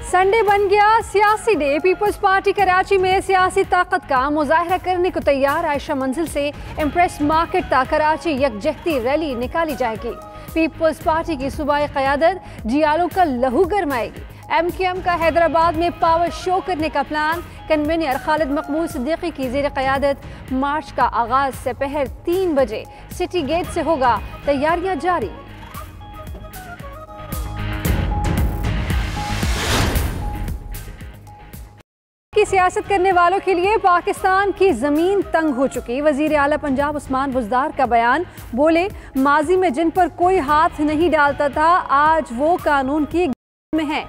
Sunday बन गया सियासी डे। पीपल्स पार्टी कराची में सियासी ताकत का मुजाहरा करने को तैयार आयशा मंजिल से इम्प्रेस मार्केट तक कराची यकजहती रैली निकाली जाएगी। पीपल्स पार्टी की सूबाई क़यादत जियालों का लहू गरमाएगी। MQM का हैदराबाद में पावर शो करने का प्लान। कन्वीनर खालिद मकबूल सिद्दीकी की ज़ेर क़यादत मार्च का आगाज दोपहर 3 बजे सिटी गेट से होगा। तैयारियां जारी। की सियासत करने वालों के लिए पाकिस्तान की जमीन तंग हो चुकी। वजीर आला पंजाब उस्मान बुज़दार का बयान। बोले, माजी में जिन पर कोई हाथ नहीं डालता था आज वो कानून की में है।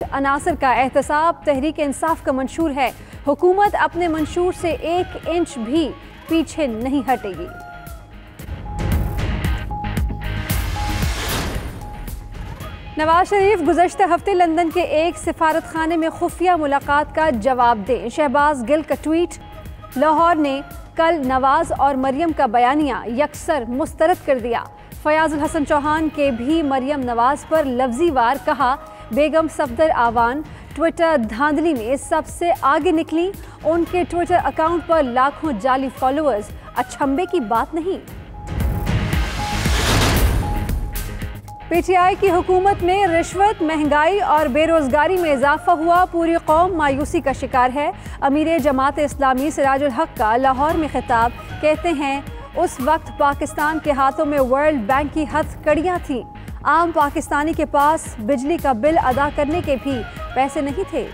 अनासर का एहतसाब तहरीक इंसाफ का मंशूर है। हुकूमत अपने मंशूर से 1 इंच भी पीछे नहीं हटेगी। नवाज शरीफ गुज़श्ता हफ्ते लंदन के एक सिफारत खाने में खुफिया मुलाकात का जवाब दें। शहबाज गिल का ट्वीट। लाहौर ने कल नवाज और मरियम का बयानिया यकसर मुस्तरद कर दिया। फयाजुल हसन चौहान के भी मरियम नवाज पर लफ्जी वार कहा। बेगम सफदर आवान ट्विटर धांधली में सबसे आगे निकली। उनके ट्विटर अकाउंट पर लाखों जाली फॉलोअर्स अचंभे की बात नहीं। PTI की हुकूमत में रिश्वत, महंगाई और बेरोजगारी में इजाफा हुआ। पूरी कौम मायूसी का शिकार है। अमीर जमात इस्लामी सिराजुल हक का लाहौर में खिताब। कहते हैं उस वक्त पाकिस्तान के हाथों में वर्ल्ड बैंक की हथकड़ियाँ थीं। आम पाकिस्तानी के पास बिजली का बिल अदा करने के भी पैसे नहीं थे।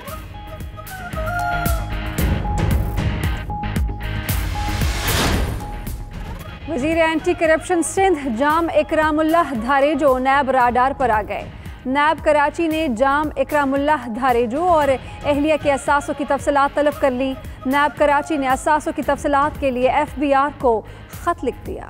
वज़ीर एंटी करप्शन सिंध जाम इकरामुल्लाह धारेजो नैब राडार पर आ गए। नैब कराची ने जाम इकरामुल्लाह धारेजो और एहलिया के असासों की तफसीलात तलब कर ली। नैब कराची ने असासों की तफसीलात के लिए FBR को खत लिख दिया।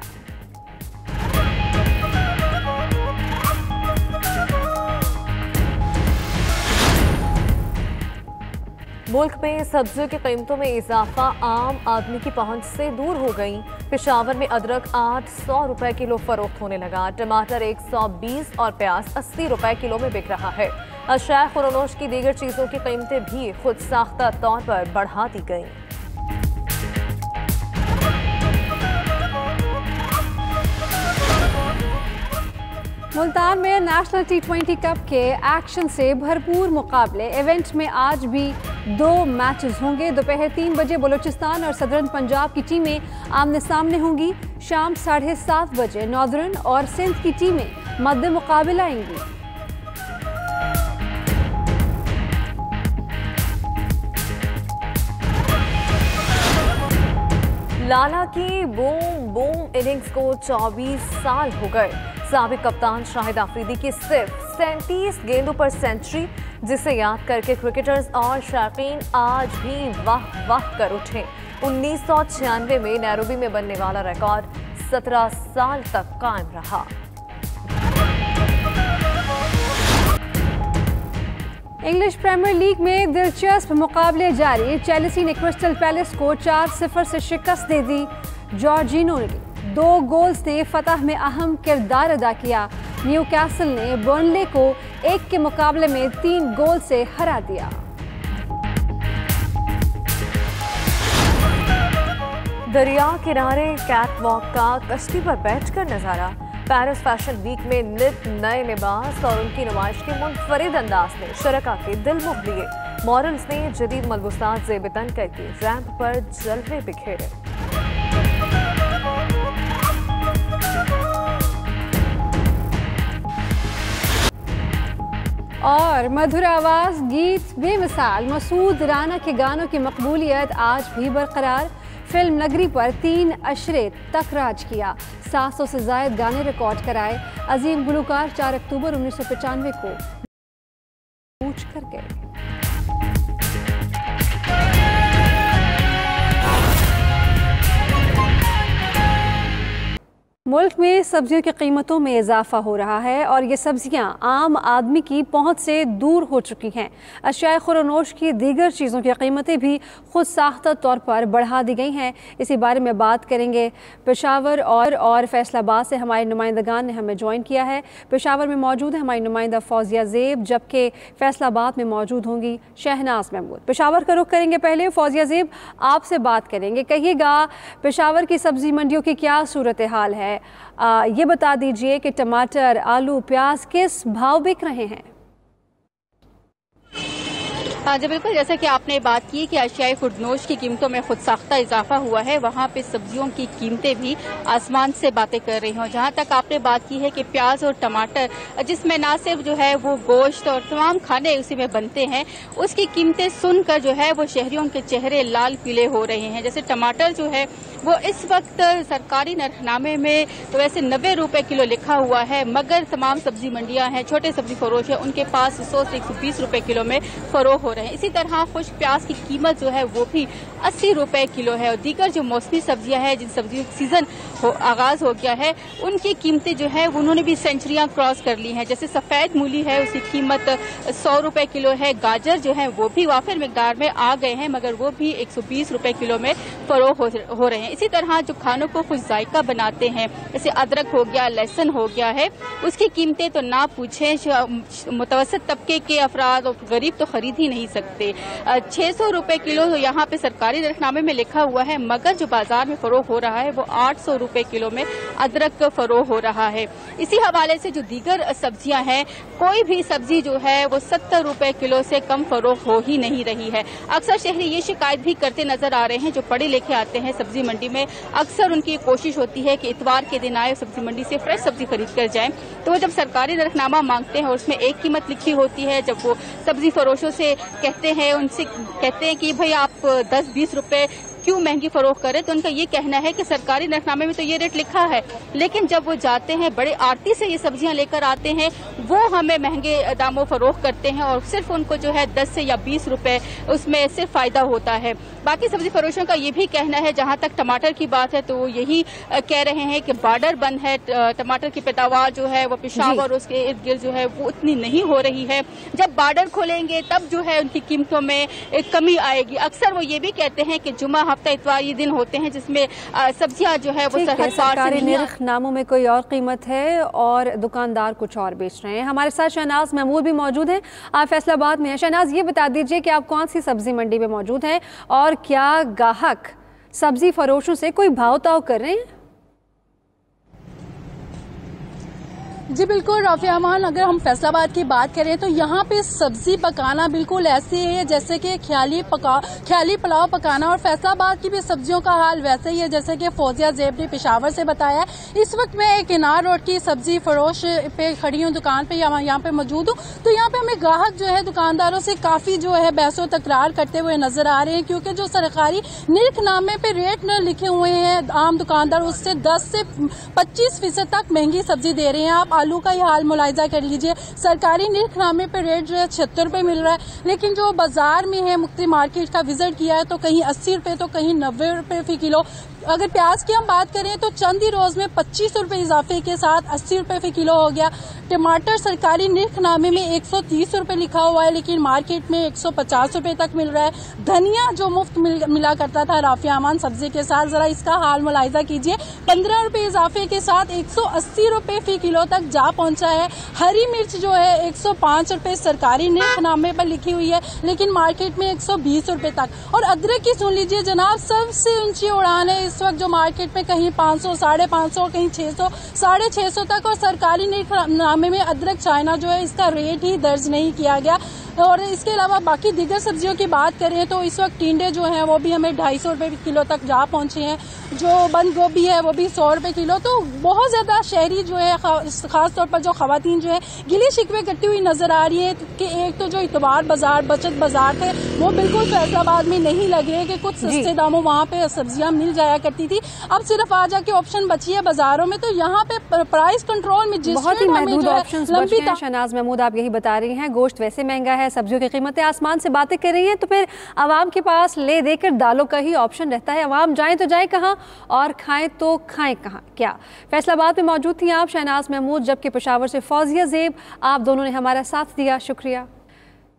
मुल्क में सब्जियों की कीमतों में इजाफा आम आदमी की पहुंच से दूर हो गई। पेशावर में अदरक 800 रुपए किलो फरोख्त होने लगा। टमाटर 120 और प्याज 80 रुपए किलो में बिक रहा है। अशाय खुरनोश की दीगर चीज़ों की कीमतें भी खुद साख्ता तौर पर बढ़ा दी गई। मुल्तान में नेशनल T20 कप के एक्शन से भरपूर मुकाबले। इवेंट में आज भी 2 मैचेस होंगे। दोपहर 3 बजे बलूचिस्तान और सदर्न पंजाब की टीमें आमने सामने होंगी। शाम 7:30 बजे नॉर्दर्न और सिंध की टीमें मद्दे मुकाबला आएंगी। लाला की बूम बूम इनिंग्स को 24 साल हो गए। साबिक कप्तान शाहिद आफरीदी की सिर्फ 37 गेंदों पर सेंचुरी, जिसे याद करके क्रिकेटर्स और शायकीन आज भी वाह वाह कर उठे। 1996 में नैरोबी में बनने वाला रिकॉर्ड 17 साल तक कायम रहा। इंग्लिश प्रीमियर लीग में दिलचस्प मुकाबले जारी। चेल्सी ने क्रिस्टल पैलेस को 4-0 से शिकस्त दे दी। जॉर्जिनो ने 2 गोल्स ने फतह में अहम किरदार अदा किया। न्यूकैसल ने बर्नले को 1 के मुकाबले में 3 गोल से हरा दिया। दरिया किनारे कैटवॉक का कश्ती पर बैठकर नजारा। पेरिस फैशन वीक में नित नए लिबास और उनकी नुमाइश के मुनफरिद अंदाज ने शरका के दिल मोह लिए। मॉडल्स ने जदीद मलबूसात ज़ेब-ए-तन करके रैंप पर जलवे बिखेरे। और मधुर आवाज गीत बेमिसाल मसूद राना के गानों की मकबूलियत आज भी बरकरार। फिल्म नगरी पर 3 अशरे तक राज किया। 700 से ज़ायद गाने रिकॉर्ड कराए। अजीम गुलकार 4 अक्टूबर 1995 को कूच कर गए। मुल्क में सब्जियों की कीमतों में इजाफा हो रहा है और ये सब्जियां आम आदमी की पहुंच से दूर हो चुकी हैं। अशियाए खुरनोश की दीगर चीज़ों की कीमतें भी खुद साख्ता तौर पर बढ़ा दी गई हैं। इसी बारे में बात करेंगे। पेशावर और फैसलाबाद से हमारे नुमाइंदगान ने हमें ज्वाइन किया है। पेशावर में मौजूद है हमारी नुमाइंदा फौजिया ज़ेब, जबकि फैसलाबाद में मौजूद होंगी शहनाज महमूद। पेशावर का रुख करेंगे। पहले फौजिया ज़ेब, आपसे बात करेंगे। कहिएगा, पेशावर की सब्जी मंडियों की क्या सूरत हाल है? ये बता दीजिए कि टमाटर, आलू, प्याज किस भाव बिक रहे हैं? हाँ जी बिल्कुल, जैसे कि आपने बात की कि अशियाई खुर्दनोश की कीमतों में खुद साख्ता इजाफा हुआ है, वहाँ पे सब्जियों की कीमतें भी आसमान से बातें कर रही हैं। जहाँ तक आपने बात की है कि प्याज और टमाटर, जिसमें ना सिर्फ जो है वो गोश्त और तमाम खाने उसी में बनते हैं, उसकी कीमतें सुनकर जो है वो शहरियों के चेहरे लाल पीले हो रहे हैं। जैसे टमाटर जो है वो इस वक्त सरकारी नरखनामे में तो वैसे 90 रुपए किलो लिखा हुआ है, मगर तमाम सब्जी मंडियां हैं, छोटे सब्जी फरोश है, उनके पास 100 से 120 रुपए किलो में फरोख हो रहे हैं। इसी तरह खुश्क प्याज की कीमत जो है वो भी 80 रुपए किलो है। और दीगर जो मौसमी सब्जियां हैं, जिन सब्जियों का सीजन आगाज हो गया है, उनकी कीमतें जो है उन्होंने भी सेंचुरियां क्रॉस कर ली हैं। जैसे सफेद मूली है, उसकी कीमत 100 रुपए किलो है। गाजर जो है वो भी वाफिर मिकदार में आ गए हैं, मगर वो भी 120 रुपए किलो में फरोख हो रहे हैं। इसी तरह जो खानों को खुश जायका बनाते हैं, जैसे अदरक हो गया, लहसुन हो गया है, उसकी कीमतें तो ना पूछें। मुतवसत तबके के अफराद और गरीब तो खरीद ही नहीं सकते। 600 रुपए किलो यहाँ पे सरकारी नरखनामे में लिखा हुआ है, मगर जो बाजार में फरोख हो रहा है वो 800 रुपए किलो में अदरक फरोख हो रहा है। इसी हवाले से जो दीगर सब्जियां हैं, कोई भी सब्जी जो है वो 70 रुपए किलो से कम फरोख हो ही नहीं रही है। अक्सर शहरी ये शिकायत भी करते नजर आ रहे हैं, जो पढ़े लिखे आते हैं सब्जी मंडी में, अक्सर उनकी कोशिश होती है कि इतवार के दिन आए, सब्जी मंडी से फ्रेश सब्जी खरीद कर जाएं, तो वो जब सरकारी नरखनामा मांगते हैं और उसमें एक कीमत लिखी होती है, जब वो सब्जी फरोशों से कहते हैं, उनसे कहते हैं कि भाई आप 10-20 रुपए क्यों महंगी फरोख करें, तो उनका ये कहना है कि सरकारी नरखनामे में तो ये रेट लिखा है, लेकिन जब वो जाते हैं बड़े आड़ती से ये सब्जियां लेकर आते हैं, वो हमें महंगे दामों फरोख करते हैं और सिर्फ उनको जो है 10 से या 20 रुपए उसमें सिर्फ फायदा होता है। बाकी सब्जी फरोशों का ये भी कहना है, जहां तक टमाटर की बात है, तो वो यही कह रहे हैं कि बॉर्डर बंद है, टमाटर की पैदावार जो है वो पेशावर और उसके इर्द गिर्द जो है वो उतनी नहीं हो रही है। जब बॉर्डर खोलेंगे तब जो है उनकी कीमतों में एक कमी आएगी। अक्सर वो ये भी कहते हैं कि जुमा, हफ्ता, इतवार ये दिन होते हैं जिसमें सब्जियां जो है वो सरहद पार से नहीं। नरखनामों में कोई और कीमत है और दुकानदार कुछ और बेच रहे हैं। हमारे साथ शहनाज महमूद भी मौजूद हैं, आप फैसलाबाद में हैं। शहनाज, ये बता दीजिए कि आप कौन सी सब्जी मंडी में मौजूद हैं और क्या गाहक सब्जी फरोशों से कोई भाव ताव कर रहे हैं? जी बिल्कुल राफिया अमान, अगर हम फैसलाबाद की बात करें तो यहाँ पे सब्जी पकाना बिल्कुल ऐसे है जैसे कि ख्याली पुलाव पकाना, और फैसलाबाद की भी सब्जियों का हाल वैसे ही है जैसे कि फौजिया ज़ेब ने पेशावर से बताया। इस वक्त मैं एक किनार रोड की सब्जी फरोश पे खड़ी हूँ, दुकान पे यहाँ पे मौजूद हूँ। तो यहाँ पे हमें ग्राहक जो है दुकानदारों से काफी जो है बहसो तकरार करते हुए नजर आ रहे हैं, क्योंकि जो सरकारी नरखनामे पे रेट न लिखे हुए हैं आम दुकानदार उससे 10 से 25% तक महंगी सब्जी दे रहे हैं। आप आलू का ही हाल मुलाहिजा कर लीजिए, सरकारी नरखनामे पे रेट जो है 76 रुपए मिल रहा है, लेकिन जो बाजार में है मुख्तलिफ मार्केट का विजिट किया है तो कहीं 80 रुपए तो कहीं 90 रुपए फी किलो। अगर प्याज की हम बात करें तो चंद ही रोज में 25 रुपए इजाफे के साथ 80 रुपए फी किलो हो गया। टमाटर सरकारी नरखनामे में 130 रुपए लिखा हुआ है, लेकिन मार्केट में 150 रुपए तक मिल रहा है। धनिया जो मुफ्त मिला करता था राफिया अमान सब्जी के साथ, जरा इसका हाल मुलाहिजा कीजिए, 15 रुपए इजाफे के साथ 180 रुपए फी किलो तक जा पहुंचा है। हरी मिर्च जो है 105 रुपए सरकारी नरखनामे पर लिखी हुई है, लेकिन मार्केट में 120 रुपए तक। और अदरक की सुन लीजिए जनाब, सबसे ऊंची उड़ान है इस वक्त, जो मार्केट में कहीं 500, 550, कहीं 600, 650 तक, और सरकारी नरखनामे में अदरक चाइना जो है इसका रेट ही दर्ज नहीं किया गया। और इसके अलावा बाकी दीगर सब्जियों की बात करें तो इस वक्त टिंडे जो हैं वो भी हमें 250 रुपए किलो तक जा पहुंचे हैं, जो बंद गोभी है वो भी 100 रुपए किलो। तो बहुत ज्यादा शहरी जो है, खास तौर पर जो खवातीन जो है गिले शिकवे करती हुई नजर आ रही है कि एक तो जो इतवार बाजार, बचत बाजार थे वो बिल्कुल फैसलाबाद में नहीं लग रहे कि कुछ सस्ते दामों वहाँ पे सब्जियां मिल जाया करती थी, अब सिर्फ आ जाके ऑप्शन बची है बाजारों में। तो यहाँ पे प्राइस कंट्रोल में जिस बहुत ही महदूद ऑप्शंस बचे हैं। शहनाज महमूद आप यही बता रही हैं, गोश्त वैसे महंगा है, है, सब्जियों की कीमतें आसमान से बातें कर रही हैं, तो फिर आवाम के पास ले देकर दालों का ही ऑप्शन रहता है। आवाम जाएँ तो जाए कहाँ और खाएँ तो खाएँ कहाँ? क्या फैसलाबाद में मौजूद थी आप, शहनाज महमूद, जबकि पेशावर से फौजिया ज़ेब, आप दोनों ने हमारा साथ दिया, शुक्रिया।